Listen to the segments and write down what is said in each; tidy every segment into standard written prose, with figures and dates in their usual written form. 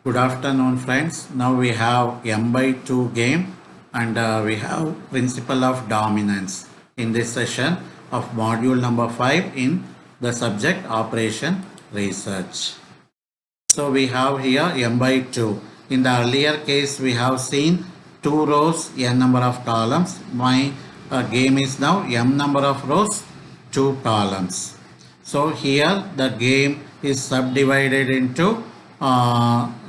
Good afternoon, friends. Now we have M by 2 game and we have principle of dominance in this session of module number 5 in the subject operation research. So we have here M by 2. In the earlier case, we have seen 2 rows, n number of columns. My game is now m number of rows, 2 columns. So here the game is subdivided into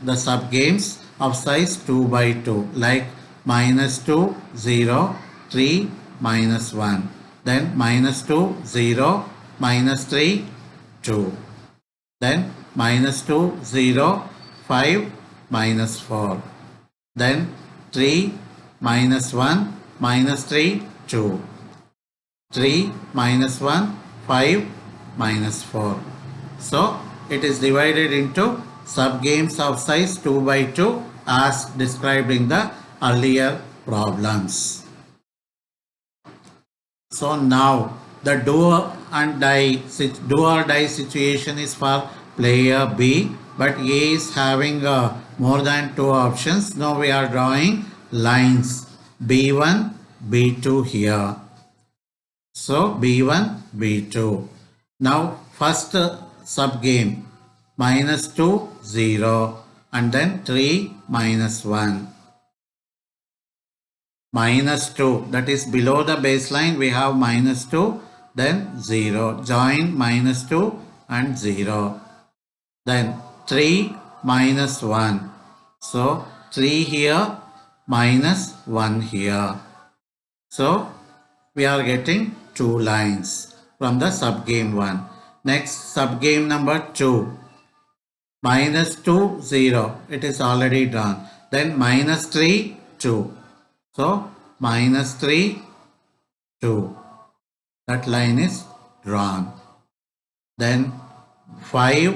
the sub games of size 2 by 2, like -2, 0, 3, -1. Then -2, 0, -3, 2. Then -2, 0, 5, -4. Then 3, -1, -3, 2. 3, -1, 5, -4. So it is divided into sub games of size 2 by 2 as described in the earlier problems. So now the do or die situation is for player B, but A is having more than 2 options. Now we are drawing lines B1, B2 here. So B1, B2. Now first sub game -2, 0, and then 3, -1. -2, that is below the baseline, we have -2, then 0. Join -2 and 0. Then 3, -1. So 3 here, -1 here. So we are getting 2 lines from the subgame 1. Next subgame number 2. -2, 0. It is already drawn. Then -3, 2. So -3, 2. That line is drawn. Then 5,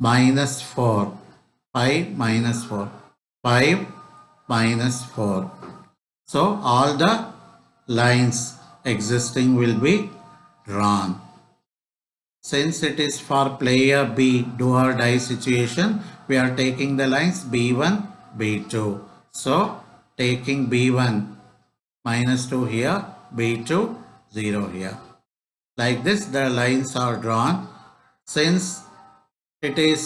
-4. 5, -4. 5, -4. So all the lines existing will be drawn. Since it is for player B do or die situation, we are taking the lines B1, B2. So taking B1 -2 here, B2 0 here. Like this the lines are drawn. Since it is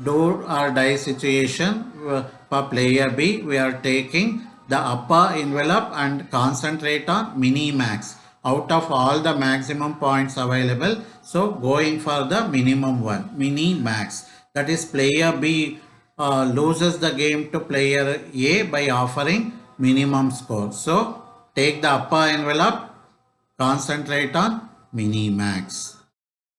do or die situation for player B, we are taking the upper envelope and concentrate on minimax out of all the maximum points available. So going for the minimum one, minimax. That is player B loses the game to player A by offering minimum score. So take the upper envelope, concentrate on minimax.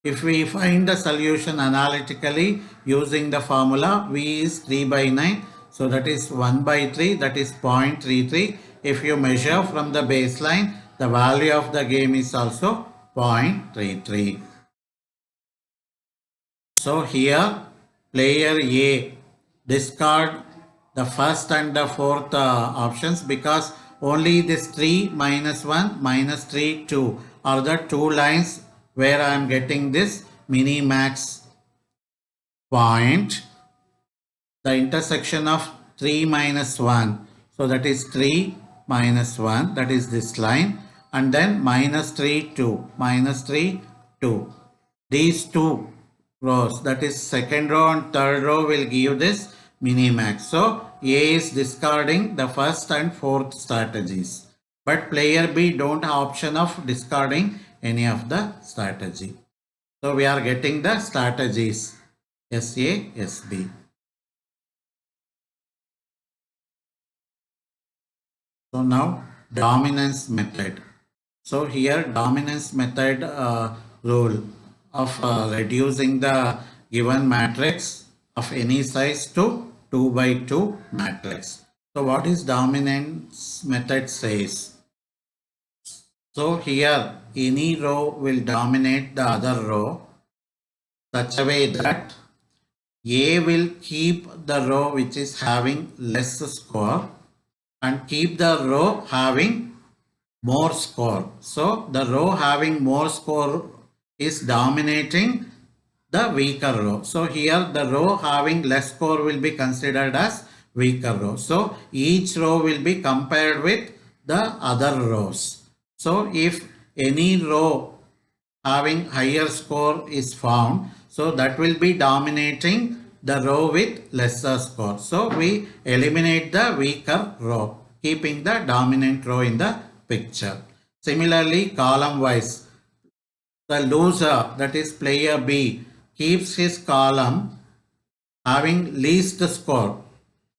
If we find the solution analytically using the formula, V is 3 by 9. So that is 1 by 3, that is 0.33. If you measure from the baseline, the value of the game is also 0.33. So here player A discard the first and the fourth options because only this 3, -1, -3, 2 are the 2 lines where I am getting this minimax point. The intersection of 3 -1. So that is 3 -1, that is this line, and then -3, 2, -3, 2. These 2 rows, that is second row and third row, will give this minimax. So A is discarding the first and fourth strategies, but player B don't have option of discarding any of the strategy. So we are getting the strategies SA, SB. So now dominance method. So here dominance method rule of reducing the given matrix of any size to 2 by 2 matrix. So what is dominance method says? So here any row will dominate the other row such a way that A will keep the row which is having less score and keep the row having more score. So the row having more score is dominating the weaker row. So here the row having less score will be considered as weaker row. So each row will be compared with the other rows. So if any row having higher score is found, so that will be dominating the row with lesser score. So we eliminate the weaker row, keeping the dominant row in the picture. Similarly, column wise, the loser, that is player B, keeps his column having least score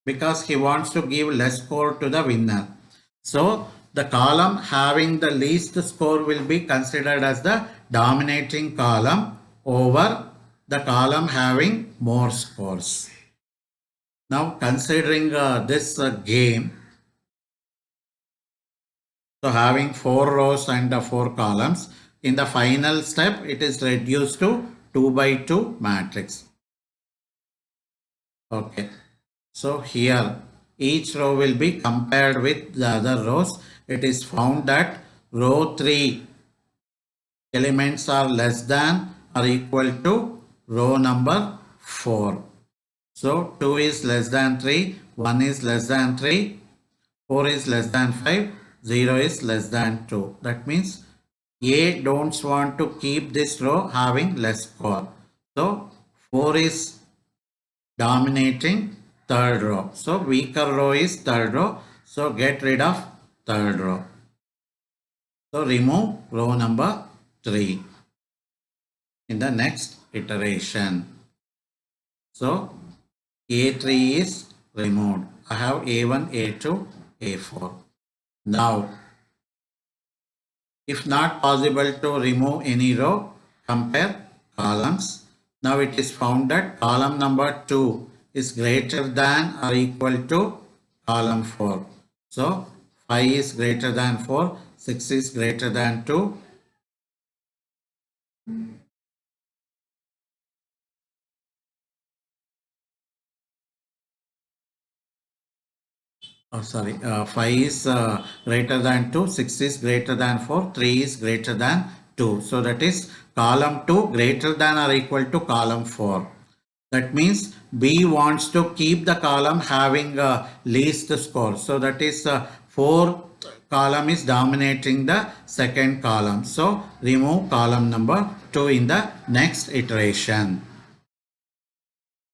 because he wants to give less score to the winner. So the column having the least score will be considered as the dominating column over the column having more scores. Now considering this game, so having 4 rows and 4 columns, in the final step it is reduced to 2 by 2 matrix. Okay. So here each row will be compared with the other rows. It is found that row 3 elements are less than or equal to row number 4. So 2 is less than 3, 1 is less than 3, 4 is less than 5, 0 is less than 2. That means A don't want to keep this row having less score. So 4 is dominating third row. So weaker row is third row. So get rid of third row. So remove row number 3 in the next iteration. So A3 is removed. I have A1, A2, A4. Now, if not possible to remove any row, compare columns. Now it is found that column number 2 is greater than or equal to column 4. So 5 is greater than 4, 6 is greater than 2. Oh, sorry, 5 is greater than 2, 6 is greater than 4, 3 is greater than 2. So that is column 2 greater than or equal to column 4. That means B wants to keep the column having least score. So that is fourth column is dominating the second column. So remove column number 2 in the next iteration.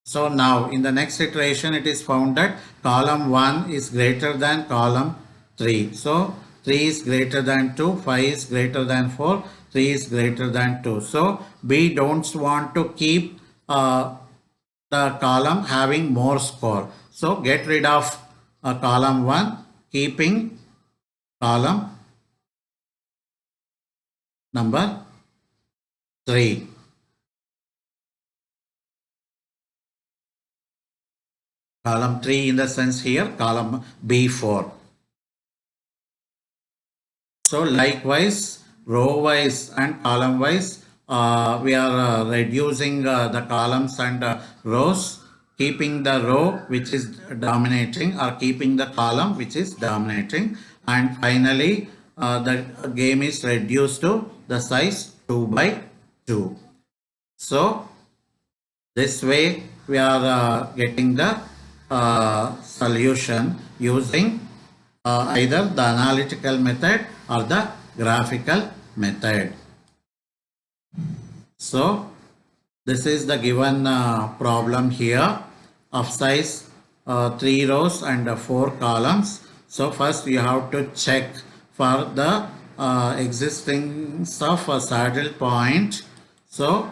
So now in the next iteration it is found that column 1 is greater than column 3. So 3 is greater than 2, 5 is greater than 4, 3 is greater than 2. So B don't want to keep the column having more score. So get rid of column 1, keeping column number 3. Column 3 in the sense here column B4. So likewise row wise and column wise we are reducing the columns and rows, keeping the row which is dominating or keeping the column which is dominating, and finally the game is reduced to the size 2 by 2. So this way we are getting the solution using either the analytical method or the graphical method. So this is the given problem here of size 3 rows and 4 columns. So first you have to check for the existence of a saddle point. So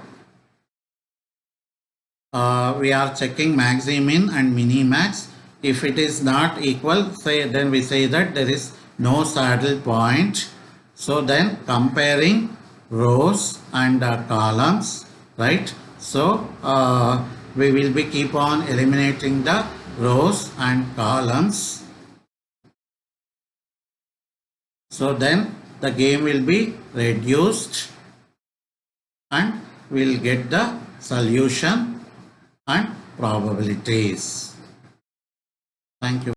we are checking maximin and minimax. If it is not equal, say, then we say that there is no saddle point. So then comparing rows and columns, right? So we will be keep on eliminating the rows and columns. So then the game will be reduced and we will get the solution and probabilities. Thank you.